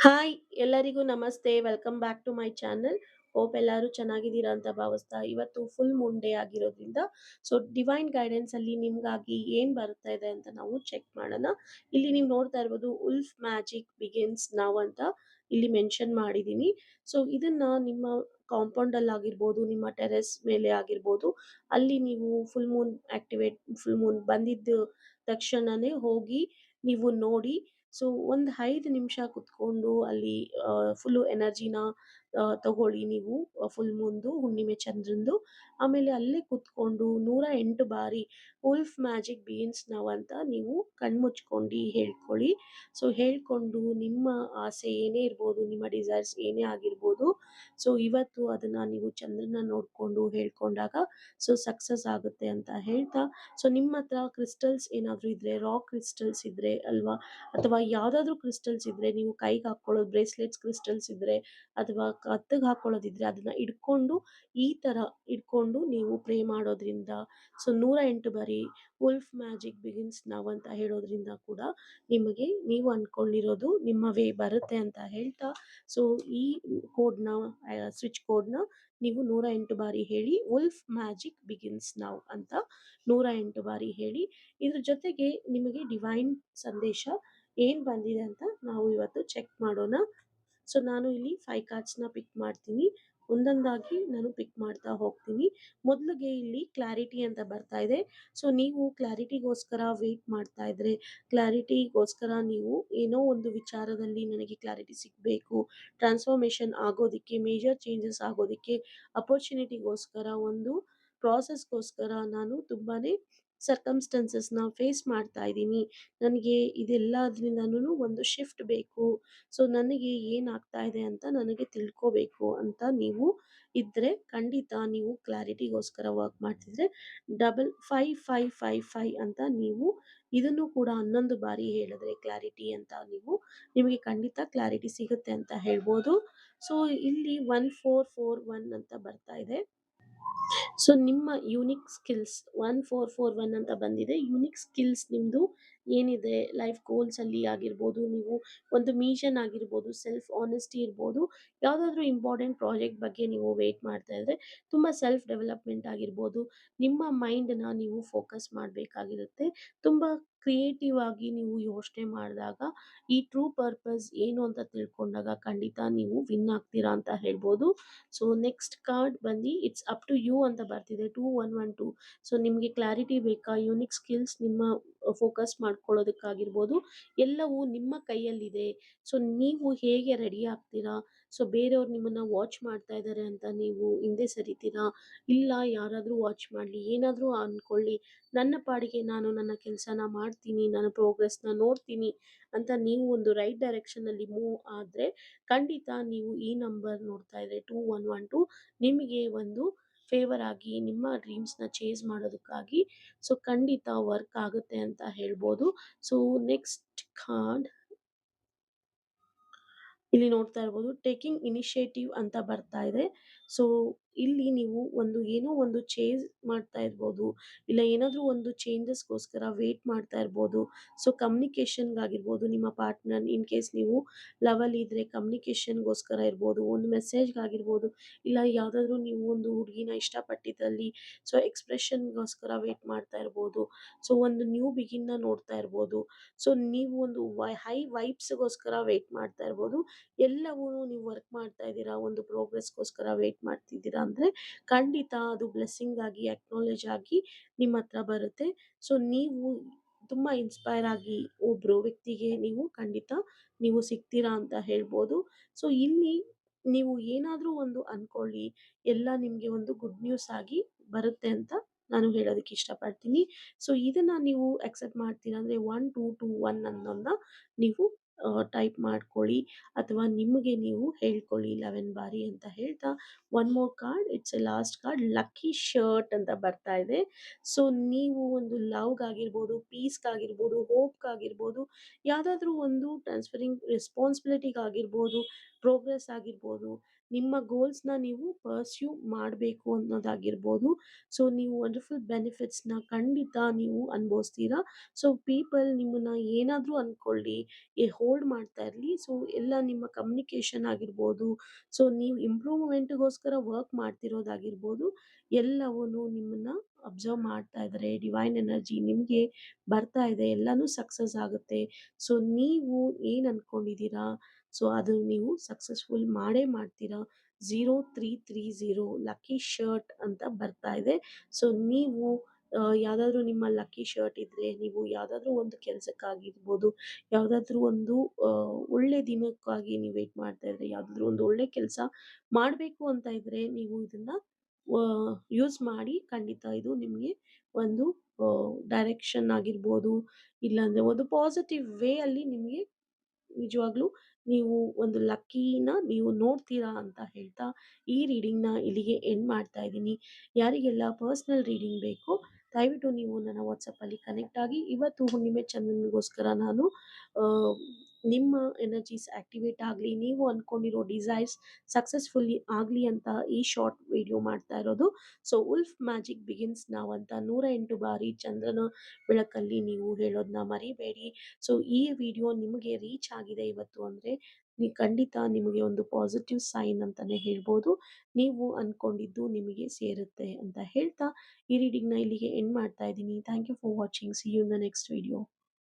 Hi! ಎಲ್ಲರಿಗೂ ನಮಸ್ತೆ. Welcome back to my channel. Hope ಎಲ್ಲರೂ ಚೆನ್ನಾಗಿದ್ದೀರಾ ಅಂತ ಭಾವಿಸ್ತಾ, ಇವತ್ತು ಫುಲ್ ಮೂನ್ ಡೇ ಆಗಿರೋದ್ರಿಂದ, ಸೊ ಡಿವೈನ್ ಗೈಡೆನ್ಸ್ ಅಲ್ಲಿ ನಿಮ್ಗಾಗಿ ಏನ್ ಬರ್ತಾ ಇದೆ ಅಂತ ನಾವು ಚೆಕ್ ಮಾಡೋಣ. ಇಲ್ಲಿ ನೀವು ನೋಡ್ತಾ ಇರ್ಬೋದು ಉಲ್ಫ್ ಮ್ಯಾಜಿಕ್ ಬಿಗಿನ್ಸ್ ನೌ ಅಂತ ಇಲ್ಲಿ ಮೆನ್ಷನ್ ಮಾಡಿದೀನಿ. ಸೊ ಇದನ್ನ ನಿಮ್ಮ ಕಾಂಪೌಂಡ್ ಅಲ್ಲಿ ಆಗಿರ್ಬೋದು, ನಿಮ್ಮ ಟೆರೆಸ್ ಮೇಲೆ ಆಗಿರ್ಬೋದು, ಅಲ್ಲಿ ನೀವು ಫುಲ್ ಮೂನ್ ಬಂದಿದ್ದ ತಕ್ಷಣನೇ ಹೋಗಿ ನೀವು ನೋಡಿ. ಸೊ ಒಂದ್ 5 ನಿಮಿಷ ಕುತ್ಕೊಂಡು ಅಲ್ಲಿ ಫುಲ್ಲು ಎನರ್ಜಿನ ತಗೊಳ್ಳಿ ನೀವು ಫುಲ್ ಮೂನ್‌ದು, ಹುಣ್ಣಿಮೆ ಚಂದ್ರನ್ದು. ಆಮೇಲೆ ಅಲ್ಲೇ ಕುತ್ಕೊಂಡು 108 ಬಾರಿ ವುಲ್ಫ್ ಮ್ಯಾಜಿಕ್ ಬಿಗಿನ್ಸ್ ನೌ ಅಂತ ನೀವು ಕಣ್ಮುಚ್ಕೊಂಡು ಹೇಳ್ಕೊಳ್ಳಿ. ಸೊ ಹೇಳ್ಕೊಂಡು ನಿಮ್ಮ ಆಸೆ ಏನೇ ಇರ್ಬೋದು, ನಿಮ್ಮ ಡಿಸೈರ್ಸ್ ಏನೇ ಆಗಿರ್ಬೋದು, ಸೊ ಇವತ್ತು ಅದನ್ನ ನೀವು ಚಂದ್ರನ ನೋಡ್ಕೊಂಡು ಹೇಳ್ಕೊಂಡಾಗ ಸೊ ಸಕ್ಸಸ್ ಆಗುತ್ತೆ ಅಂತ ಹೇಳ್ತಾ, ಸೊ ನಿಮ್ಮ ಹತ್ರ ಕ್ರಿಸ್ಟಲ್ಸ್ ಏನಾದ್ರೂ ಇದ್ರೆ, ರಾಕ್ ಕ್ರಿಸ್ಟಲ್ಸ್ ಇದ್ರೆ ಅಲ್ವಾ, ಅಥವಾ ಯಾವ್ದಾದ್ರು ಕ್ರಿಸ್ಟಲ್ಸ್ ಇದ್ರೆ, ನೀವು ಕೈಗೆ ಹಾಕೊಳ್ಳೋದು ಬ್ರೇಸ್ಲೆಟ್ಸ್ ಕ್ರಿಸ್ಟಲ್ಸ್ ಇದ್ರೆ ಅಥವಾ ಕತ್ತಿಗೆ ಹಾಕೊಳ್ಳೋದಿದ್ರೆ ಅದನ್ನ ಇಟ್ಕೊಂಡು ಈ ತರ ಇಟ್ಕೊಂಡು ನೀವು ಪ್ರೇ ಮಾಡೋದ್ರಿಂದ, ಸೊ 108 ಬಾರಿ ವುಲ್ಫ್ ಮ್ಯಾಜಿಕ್ ಬಿಗಿನ್ಸ್ ನೌ ಅಂತ ಹೇಳೋದ್ರಿಂದ ಕೂಡ ನಿಮಗೆ ನೀವು ಅನ್ಕೊಂಡಿರೋದು ನಿಮ್ಮ ವೇ ಬರುತ್ತೆ ಅಂತ ಹೇಳ್ತಾ, ಸೊ ಈ ಕೋಡ್ನ ಸ್ವಿಚ್ ಕೋಡ್ನ ನೀವು 108 ಬಾರಿ ಹೇಳಿ, ವುಲ್ಫ್ ಮ್ಯಾಜಿಕ್ ಬಿಗಿನ್ಸ್ ನೌ ಅಂತ 108 ಬಾರಿ ಹೇಳಿ. ಇದ್ರ ಜೊತೆಗೆ ನಿಮಗೆ ಡಿವೈನ್ ಸಂದೇಶ ಏನ್ ಬಂದಿದೆ ಅಂತ ನಾವು ಇವತ್ತು ಚೆಕ್ ಮಾಡೋಣ. ಸೊ ನಾನು ಇಲ್ಲಿ 5 ಕಾರ್ಡ್ಸ್‌ನ ಪಿಕ್ ಮಾಡ್ತೀನಿ. ಒಂದೊಂದಾಗಿ ನಾನು ಪಿಕ್ ಮಾಡ್ತಾ ಹೋಗ್ತೀನಿ. ಮೊದಲಿಗೆ ಇಲ್ಲಿ ಕ್ಲಾರಿಟಿ ಅಂತ ಬರ್ತಾ ಇದೆ. ಸೊ ನೀವು ಕ್ಲಾರಿಟಿಗೋಸ್ಕರ ವೇಟ್ ಮಾಡ್ತಾ ಇದ್ರೆ, ಕ್ಲಾರಿಟಿಗೋಸ್ಕರ ನೀವು ಏನೋ ಒಂದು ವಿಚಾರದಲ್ಲಿ ನನಗೆ ಕ್ಲಾರಿಟಿ ಸಿಗಬೇಕು, ಟ್ರಾನ್ಸ್ಫಾರ್ಮೇಷನ್ ಆಗೋದಿಕ್ಕೆ, ಮೇಜರ್ ಚೇಂಜಸ್ ಆಗೋದಿಕ್ಕೆ, ಅಪರ್ಚುನಿಟಿಗೋಸ್ಕರ ಒಂದು ಪ್ರಾಸೆಸ್‌ಗೋಸ್ಕರ ನಾನು ತುಂಬಾನೇ ಸರ್ಕಮ್‌ಸ್ಟಾನ್ಸಸ್‌ನ ಫೇಸ್ ಮಾಡ್ತಾ ಇದ್ದೀನಿ. ನನಗೆ ಇದೆಲ್ಲದ್ರಿಂದನೂ ಒಂದು ಶಿಫ್ಟ್ ಬೇಕು. ಸೊ ನನಗೆ ಏನಾಗ್ತಾ ಇದೆ ಅಂತ ನನಗೆ ತಿಳ್ಕೋಬೇಕು ಅಂತ ನೀವು ಇದ್ರೆ, ಖಂಡಿತ ನೀವು ಕ್ಲಾರಿಟಿಗೋಸ್ಕರ ವರ್ಕ್ ಮಾಡ್ತಿದ್ರೆ ಡಬಲ್ 5555 ಅಂತ ನೀವು ಇದನ್ನು ಕೂಡ 11 ಬಾರಿ ಹೇಳಿದ್ರೆ ಕ್ಲಾರಿಟಿ ಅಂತ ನಿಮಗೆ ಖಂಡಿತ ಕ್ಲಾರಿಟಿ ಸಿಗುತ್ತೆ ಅಂತ ಹೇಳ್ಬೋದು. ಸೊ ಇಲ್ಲಿ 1441 ಅಂತ ಬರ್ತಾ ಇದೆ. ಸೊ ನಿಮ್ಮ ಯೂನಿಕ್ ಸ್ಕಿಲ್ಸ್ 1441 ಅಂತ ಬಂದಿದೆ. ಯೂನಿಕ್ ಸ್ಕಿಲ್ಸ್ ನಿಮ್ಮದು ಏನಿದೆ ಲೈಫ್ ಗೋಲ್ಸಲ್ಲಿ ಆಗಿರ್ಬೋದು, ನೀವು ಒಂದು ಮಿಷನ್ ಆಗಿರ್ಬೋದು, ಸೆಲ್ಫ್ ಆನೆಸ್ಟಿ ಇರ್ಬೋದು, ಯಾವುದಾದ್ರೂ ಇಂಪಾರ್ಟೆಂಟ್ ಪ್ರಾಜೆಕ್ಟ್ ಬಗ್ಗೆ ನೀವು ವೇಟ್ ಮಾಡ್ತಾ ಇದ್ರೆ, ತುಂಬ ಸೆಲ್ಫ್ ಡೆವಲಪ್ಮೆಂಟ್ ಆಗಿರ್ಬೋದು, ನಿಮ್ಮ ಮೈಂಡನ್ನ ನೀವು ಫೋಕಸ್ ಮಾಡಬೇಕಾಗಿರುತ್ತೆ. ತುಂಬ ಕ್ರಿಯೇಟಿವ್ ಆಗಿ ನೀವು ಯೋಚನೆ ಮಾಡಿದಾಗ, ಈ ಟ್ರೂ ಪರ್ಪಸ್ ಏನು ಅಂತ ತಿಳ್ಕೊಂಡಾಗ ಖಂಡಿತ ನೀವು ವಿನ್ ಆಗ್ತೀರಾ ಅಂತ ಹೇಳ್ಬೋದು. ಸೊ ನೆಕ್ಸ್ಟ್ ಕಾರ್ಡ್ ಬಂದು ಇಟ್ಸ್ ಅಪ್ ಟು ಯು ಅಂತ ಬರ್ತಿದೆ 2112. ಸೊ ನಿಮಗೆ ಕ್ಲಾರಿಟಿ ಬೇಕಾ, ಯೂನಿಕ್ ಸ್ಕಿಲ್ಸ್ ನಿಮ್ಮ ಫೋಕಸ್ ಮಾಡ್ಕೊಳ್ಳೋದಕ್ಕಾಗಿರ್ಬೋದು, ಎಲ್ಲವೂ ನಿಮ್ಮ ಕೈಯಲ್ಲಿದೆ. ಸೊ ನೀವು ಹೇಗೆ ರೆಡಿ ಆಗ್ತೀರಾ, ಸೊ ಬೇರೆಯವ್ರು ನಿಮ್ಮನ್ನ ವಾಚ್ ಮಾಡ್ತಾ ಇದ್ದಾರೆ ಅಂತ ನೀವು ಹಿಂದೆ ಸರಿತೀರಾ, ಇಲ್ಲ ಯಾರಾದರೂ ವಾಚ್ ಮಾಡಲಿ ಏನಾದರೂ ಅಂದ್ಕೊಳ್ಳಿ, ನನ್ನ ಪಾಡಿಗೆ ನಾನು ನನ್ನ ಕೆಲಸನ ಮಾಡ್ತೀನಿ, ನನ್ನ ಪ್ರೋಗ್ರೆಸ್ನ ನೋಡ್ತೀನಿ ಅಂತ ನೀವು ಒಂದು ರೈಟ್ ಡೈರೆಕ್ಷನಲ್ಲಿ ಮೂವ್ ಆದರೆ, ಖಂಡಿತ ನೀವು ಈ ನಂಬರ್ ನೋಡ್ತಾ ಇದ್ರೆ 2112 ನಿಮಗೆ ಒಂದು ಫೇವರ್ ಆಗಿ ನಿಮ್ಮ ಡ್ರೀಮ್ಸ್ನ ಚೇಸ್ ಮಾಡೋದಕ್ಕಾಗಿ ಸೊ ಖಂಡಿತ ವರ್ಕ್ ಆಗುತ್ತೆ ಅಂತ ಹೇಳ್ಬೋದು. ಸೊ ನೆಕ್ಸ್ಟ್ ಕಾರ್ಡ್ ಇಲ್ಲಿ ನೋಡ್ತಾ ಇರ್ಬೋದು ಟೇಕಿಂಗ್ ಇನಿಷಿಯೇಟಿವ್ ಅಂತ ಬರ್ತಾ ಇದೆ. ಸೊ ಇಲ್ಲಿ ನೀವು ಏನೋ ಒಂದು ಚೇಂಜ್ ಮಾಡ್ತಾ ಇರ್ಬೋದು, ಇಲ್ಲ ಏನಾದರೂ ಒಂದು ಚೇಂಜಸ್ಗೋಸ್ಕರ ವೇಟ್ ಮಾಡ್ತಾ ಇರ್ಬೋದು. ಸೊ ಕಮ್ಯುನಿಕೇಷನ್ಗಾಗಿರ್ಬೋದು, ನಿಮ್ಮ ಪಾರ್ಟ್ನರ್ ಇನ್ ಕೇಸ್ ನೀವು ಲವಲ್ಲಿ ಇದ್ರೆ ಕಮ್ಯುನಿಕೇಷನ್ಗೋಸ್ಕರ ಇರ್ಬೋದು, ಒಂದು ಮೆಸೇಜ್ಗಾಗಿರ್ಬೋದು, ಇಲ್ಲ ಯಾವುದಾದ್ರೂ ನೀವು ಒಂದು ಹುಡುಗಿನ ಇಷ್ಟಪಟ್ಟಿದ್ದಲ್ಲಿ ಸೊ ಎಕ್ಸ್ಪ್ರೆಷನ್ಗೋಸ್ಕರ ವೇಟ್ ಮಾಡ್ತಾ ಇರ್ಬೋದು. ಸೊ ಒಂದು ನ್ಯೂ ಬಿಗಿನ್ನ ನೋಡ್ತಾ ಇರ್ಬೋದು. ಸೊ ನೀವು ಒಂದು ಹೈ ವೈಬ್ಸ್ಗೋಸ್ಕರ ವೇಟ್ ಮಾಡ್ತಾ ಇರ್ಬೋದು. ಎಲ್ಲವೂ ನೀವು ವರ್ಕ್ ಮಾಡ್ತಾ ಇದ್ದೀರಾ, ಒಂದು ಪ್ರೋಗ್ರೆಸ್ಗೋಸ್ಕರ ವೇಟ್ ಮಾಡ್ತಿದ್ದೀರಾ ಅಂದರೆ ಖಂಡಿತ ಅದು ಬ್ಲೆಸ್ಸಿಂಗ್ ಆಗಿ ಅಕ್ನಾಲೇಜ್ ಆಗಿ ನಿಮ್ಮ ಹತ್ರ ಬರುತ್ತೆ. ಸೊ ನೀವು ತುಂಬ ಇನ್ಸ್ಪೈರ್ ಆಗಿ ಒಬ್ಬರು ವ್ಯಕ್ತಿಗೆ ನೀವು ಖಂಡಿತ ನೀವು ಸಿಗ್ತೀರಾ ಅಂತ ಹೇಳ್ಬೋದು. ಸೊ ಇಲ್ಲಿ ನೀವು ಏನಾದರೂ ಒಂದು ಅಂದ್ಕೊಳ್ಳಿ, ಎಲ್ಲ ನಿಮಗೆ ಒಂದು ಗುಡ್ ನ್ಯೂಸ್ ಆಗಿ ಬರುತ್ತೆ ಅಂತ ನಾನು ಹೇಳೋದಕ್ಕೆ ಇಷ್ಟಪಡ್ತೀನಿ. ಸೊ ಇದನ್ನ ನೀವು ಅಕ್ಸೆಪ್ಟ್ ಮಾಡ್ತೀರಾ ಅಂದರೆ 1221 ಅನ್ನೋದನ್ನ ನೀವು ಟೈಪ್ ಮಾಡ್ಕೊಳ್ಳಿ, ಅಥವಾ ನಿಮಗೆ ನೀವು ಹೇಳ್ಕೊಳ್ಳಿ 11 ಬಾರಿ ಅಂತ ಹೇಳ್ತಾ, one more card it's A last card lucky shirt ಅಂತ ಬರ್ತಾ ಇದೆ. ಸೊ ನೀವು ಒಂದು ಲವ್ಗಾಗಿರ್ಬೋದು, ಪೀಸ್ಗಾಗಿರ್ಬೋದು, ಹೋಪ್ಗಾಗಿರ್ಬೋದು, ಯಾವುದಾದ್ರೂ ಒಂದು ಟ್ರಾನ್ಸ್ಫರಿಂಗ್ ರೆಸ್ಪಾನ್ಸಿಬಿಲಿಟಿಗಾಗಿರ್ಬೋದು, ಪ್ರೋಗ್ರೆಸ್ ಆಗಿರ್ಬೋದು, ನಿಮ್ಮ ಗೋಲ್ಸ್ನ ನೀವು ಪರ್ಸ್ಯೂ ಮಾಡಬೇಕು ಅನ್ನೋದಾಗಿರ್ಬೋದು. ಸೊ ನೀವು ವಂಡರ್ಫುಲ್ ಬೆನಿಫಿಟ್ಸ್ನ ಖಂಡಿತ ನೀವು ಅನುಭವಿಸ್ತೀರಾ. ಸೊ ಪೀಪಲ್ ನಿಮ್ಮನ್ನ ಏನಾದರೂ ಅಂದ್ಕೊಳ್ಳಿ, ಹೋಲ್ಡ್ ಮಾಡ್ತಾ ಇರಲಿ. ಸೊ ಎಲ್ಲ ನಿಮ್ಮ ಕಮ್ಯುನಿಕೇಷನ್ ಆಗಿರ್ಬೋದು, ಸೊ ನೀವು ಇಂಪ್ರೂವ್ಮೆಂಟ್ಗೋಸ್ಕರ ವರ್ಕ್ ಮಾಡ್ತಿರೋದಾಗಿರ್ಬೋದು, ಎಲ್ಲವೂ ನಿಮ್ಮನ್ನ ಅಬ್ಸರ್ವ್ ಮಾಡ್ತಾ ಇದ್ದಾರೆ. ಡಿವೈನ್ ಎನರ್ಜಿ ನಿಮಗೆ ಬರ್ತಾ ಇದೆ, ಎಲ್ಲನೂ ಸಕ್ಸಸ್ ಆಗುತ್ತೆ. ಸೊ ನೀವು ಏನು ಅನ್ಕೊಂಡಿದ್ದೀರಾ, ಸೊ ಅದು ನೀವು ಸಕ್ಸಸ್ಫುಲ್ ಮಾಡೇ ಮಾಡ್ತೀರಾ. 0330 ಲಕ್ಕಿ ಶರ್ಟ್ ಅಂತ ಬರ್ತಾ ಇದೆ. ಸೊ ನೀವು ಯಾವುದಾದ್ರೂ ನಿಮ್ಮ ಲಕ್ಕಿ ಶರ್ಟ್ ಇದ್ದರೆ, ನೀವು ಯಾವುದಾದ್ರೂ ಒಂದು ಕೆಲಸಕ್ಕಾಗಿರ್ಬೋದು, ಯಾವುದಾದ್ರೂ ಒಂದು ಒಳ್ಳೆ ದಿನಕ್ಕಾಗಿ ನೀವು ವೇಟ್ ಮಾಡ್ತಾ ಇದ್ರೆ, ಯಾವುದಾದ್ರೂ ಒಂದು ಒಳ್ಳೆ ಕೆಲಸ ಮಾಡಬೇಕು ಅಂತ ಇದ್ದರೆ, ನೀವು ಇದನ್ನು ಯೂಸ್ ಮಾಡಿ. ಖಂಡಿತ ಇದು ನಿಮಗೆ ಒಂದು ಡೈರೆಕ್ಷನ್ ಆಗಿರ್ಬೋದು, ಇಲ್ಲಾಂದರೆ ಒಂದು ಪಾಸಿಟಿವ್ ವೇ ಅಲ್ಲಿ ನಿಮಗೆ ನಿಜವಾಗ್ಲೂ ನೀವು ಒಂದು ಲಕ್ಕೀನ ನೀವು ನೋಡ್ತೀರಾ ಅಂತ ಹೇಳ್ತಾ, ಈ ರೀಡಿಂಗ್ನ ಇಲ್ಲಿಗೆ ಎಂಡ್ ಮಾಡ್ತಾ ಇದ್ದೀನಿ. ಯಾರಿಗೆಲ್ಲ ಪರ್ಸ್ನಲ್ ರೀಡಿಂಗ್ ಬೇಕೋ ದಯವಿಟ್ಟು ನೀವು ನನ್ನ ವಾಟ್ಸಪ್ಪಲ್ಲಿ ಕನೆಕ್ಟ್ ಆಗಿ. ಇವತ್ತು ಹುಣ್ಣಿಮೆ ಚಂದ್ರನಿಗೋಸ್ಕರ ನಾನು ಆ, ನಿಮ್ಮ ಎನರ್ಜೀಸ್ ಆಕ್ಟಿವೇಟ್ ಆಗಲಿ, ನೀವು ಅಂದ್ಕೊಂಡಿರೋ ಡಿಸೈರ್ಸ್ ಸಕ್ಸಸ್ಫುಲ್ಲಿ ಆಗಲಿ ಅಂತ ಈ ಶಾರ್ಟ್ ವಿಡಿಯೋ ಮಾಡ್ತಾ ಇರೋದು. ಸೊ ಉಲ್ಫ್ ಮ್ಯಾಜಿಕ್ ಬಿಗಿನ್ಸ್ ನಾವು ಅಂತ 108 ಬಾರಿ ಚಂದ್ರನ ಬೆಳಕಲ್ಲಿ ನೀವು ಹೇಳೋದನ್ನ ಮರಿಬೇಡಿ. ಸೊ ಈ ವಿಡಿಯೋ ನಿಮಗೆ ರೀಚ್ ಆಗಿದೆ ಇವತ್ತು ಅಂದರೆ, ಖಂಡಿತ ನಿಮಗೆ ಒಂದು ಪಾಸಿಟಿವ್ ಸೈನ್ ಅಂತಲೇ ಹೇಳ್ಬೋದು. ನೀವು ಅಂದ್ಕೊಂಡಿದ್ದು ನಿಮಗೆ ಸೇರುತ್ತೆ ಅಂತ ಹೇಳ್ತಾ ಈ ರೀಡಿಂಗ್ನ ಇಲ್ಲಿಗೆ ಎಂಡ್ ಮಾಡ್ತಾ ಇದ್ದೀನಿ. Thank you for watching. See you in the next video.